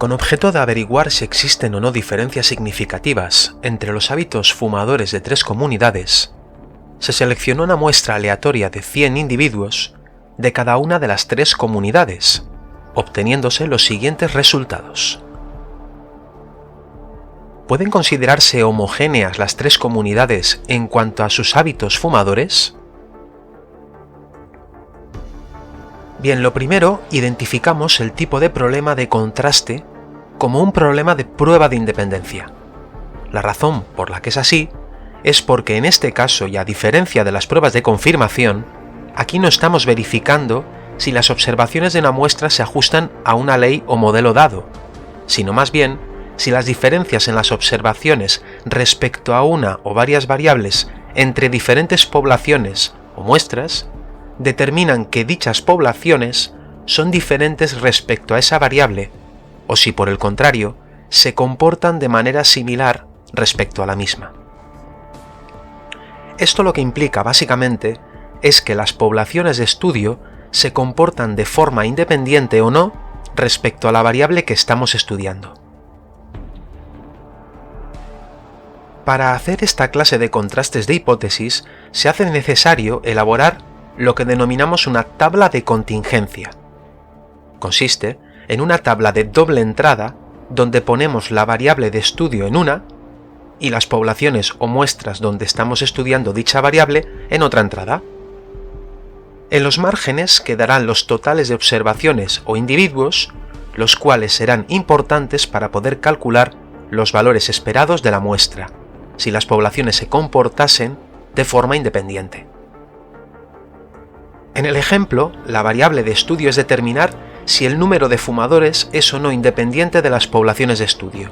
Con objeto de averiguar si existen o no diferencias significativas entre los hábitos fumadores de 3 comunidades, se seleccionó una muestra aleatoria de 100 individuos de cada una de las 3 comunidades, obteniéndose los siguientes resultados. ¿Pueden considerarse homogéneas las 3 comunidades en cuanto a sus hábitos fumadores? Bien, lo primero, identificamos el tipo de problema de contraste como un problema de prueba de independencia. La razón por la que es así es porque en este caso, y a diferencia de las pruebas de confirmación, aquí no estamos verificando si las observaciones de una muestra se ajustan a una ley o modelo dado, sino más bien si las diferencias en las observaciones respecto a una o varias variables entre diferentes poblaciones o muestras determinan que dichas poblaciones son diferentes respecto a esa variable, o si por el contrario, se comportan de manera similar respecto a la misma. Esto lo que implica básicamente es que las poblaciones de estudio se comportan de forma independiente o no respecto a la variable que estamos estudiando. Para hacer esta clase de contrastes de hipótesis se hace necesario elaborar lo que denominamos una tabla de contingencia. Consiste en una tabla de doble entrada donde ponemos la variable de estudio en una y las poblaciones o muestras donde estamos estudiando dicha variable en otra entrada. En los márgenes quedarán los totales de observaciones o individuos, los cuales serán importantes para poder calcular los valores esperados de la muestra, si las poblaciones se comportasen de forma independiente. En el ejemplo, la variable de estudio es determinar si el número de fumadores es o no independiente de las poblaciones de estudio.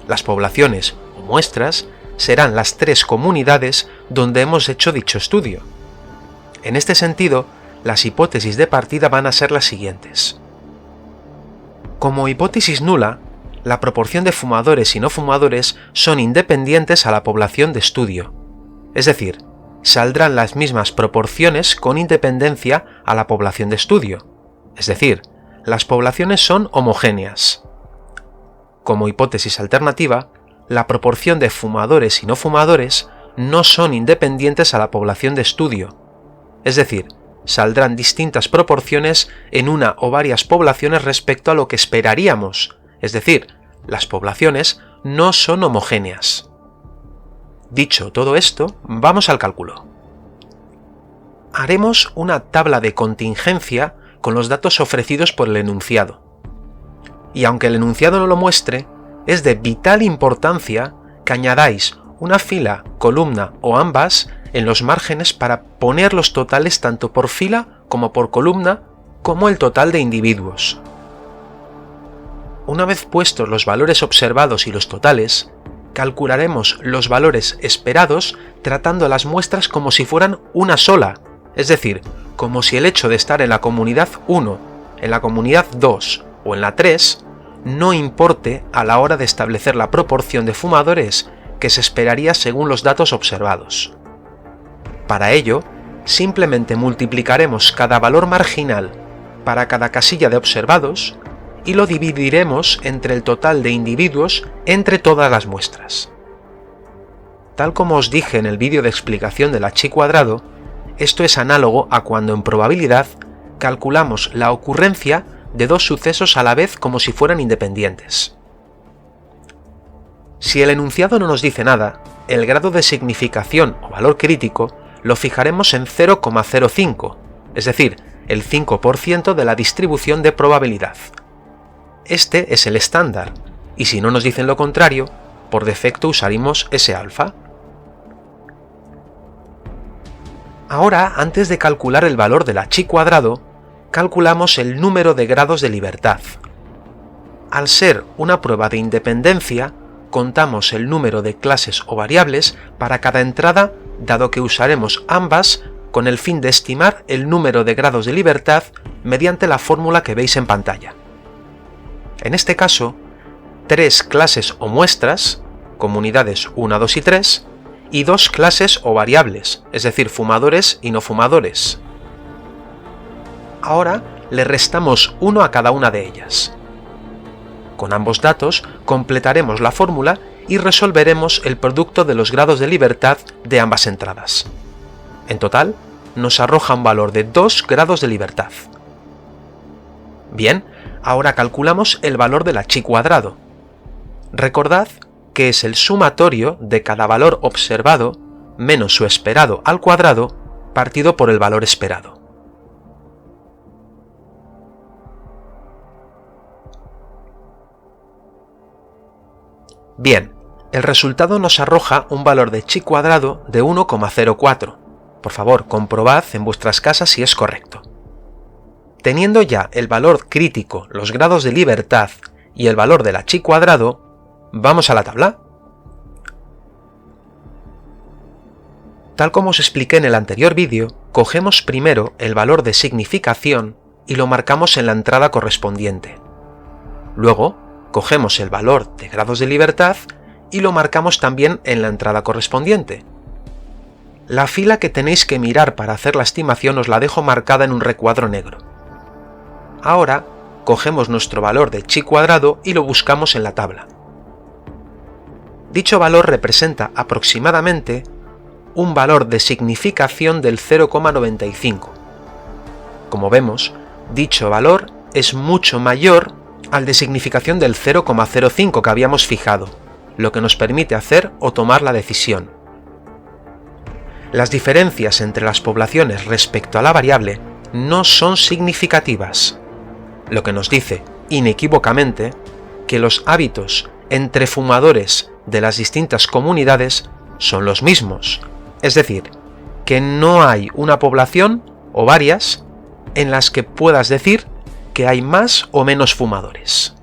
Las poblaciones o muestras serán las 3 comunidades donde hemos hecho dicho estudio. En este sentido, las hipótesis de partida van a ser las siguientes. Como hipótesis nula, la proporción de fumadores y no fumadores son independientes a la población de estudio, es decir, saldrán las mismas proporciones con independencia a la población de estudio, es decir, las poblaciones son homogéneas. Como hipótesis alternativa, la proporción de fumadores y no fumadores no son independientes a la población de estudio, es decir, saldrán distintas proporciones en una o varias poblaciones respecto a lo que esperaríamos, es decir, las poblaciones no son homogéneas. Dicho todo esto, vamos al cálculo. Haremos una tabla de contingencia con los datos ofrecidos por el enunciado. Y aunque el enunciado no lo muestre, es de vital importancia que añadáis una fila, columna o ambas en los márgenes para poner los totales tanto por fila como por columna, como el total de individuos. Una vez puestos los valores observados y los totales, calcularemos los valores esperados tratando a las muestras como si fueran una sola, es decir, como si el hecho de estar en la comunidad 1, en la comunidad 2 o en la 3 no importe a la hora de establecer la proporción de fumadores que se esperaría según los datos observados. Para ello, simplemente multiplicaremos cada valor marginal para cada casilla de observados y lo dividiremos entre el total de individuos entre todas las muestras. Tal como os dije en el vídeo de explicación del H cuadrado, esto es análogo a cuando en probabilidad calculamos la ocurrencia de 2 sucesos a la vez como si fueran independientes. Si el enunciado no nos dice nada, el grado de significación o valor crítico lo fijaremos en 0,05, es decir, el 5% de la distribución de probabilidad. Este es el estándar, y si no nos dicen lo contrario, por defecto usaremos ese alfa. Ahora, antes de calcular el valor del H cuadrado, calculamos el número de grados de libertad. Al ser una prueba de independencia, contamos el número de clases o variables para cada entrada, dado que usaremos ambas con el fin de estimar el número de grados de libertad mediante la fórmula que veis en pantalla. En este caso, 3 clases o muestras, comunidades 1, 2 y 3, y 2 clases o variables, es decir, fumadores y no fumadores. Ahora le restamos 1 a cada una de ellas. Con ambos datos completaremos la fórmula y resolveremos el producto de los grados de libertad de ambas entradas. En total, nos arroja un valor de 2 grados de libertad. Bien, ahora calculamos el valor de la chi cuadrado. Recordad que es el sumatorio de cada valor observado menos su esperado al cuadrado partido por el valor esperado. Bien, el resultado nos arroja un valor de chi cuadrado de 1,04. Por favor, comprobad en vuestras casas si es correcto. Teniendo ya el valor crítico, los grados de libertad y el valor de la chi cuadrado, ¿vamos a la tabla? Tal como os expliqué en el anterior vídeo, cogemos primero el valor de significación y lo marcamos en la entrada correspondiente. Luego, cogemos el valor de grados de libertad y lo marcamos también en la entrada correspondiente. La fila que tenéis que mirar para hacer la estimación os la dejo marcada en un recuadro negro. Ahora, cogemos nuestro valor de chi cuadrado y lo buscamos en la tabla. Dicho valor representa aproximadamente un valor de significación del 0,95. Como vemos, dicho valor es mucho mayor al de significación del 0,05 que habíamos fijado, lo que nos permite hacer o tomar la decisión. Las diferencias entre las poblaciones respecto a la variable no son significativas, lo que nos dice, inequívocamente, que los hábitos entre fumadores de las distintas comunidades son los mismos, es decir, que no hay una población o varias en las que puedas decir que hay más o menos fumadores.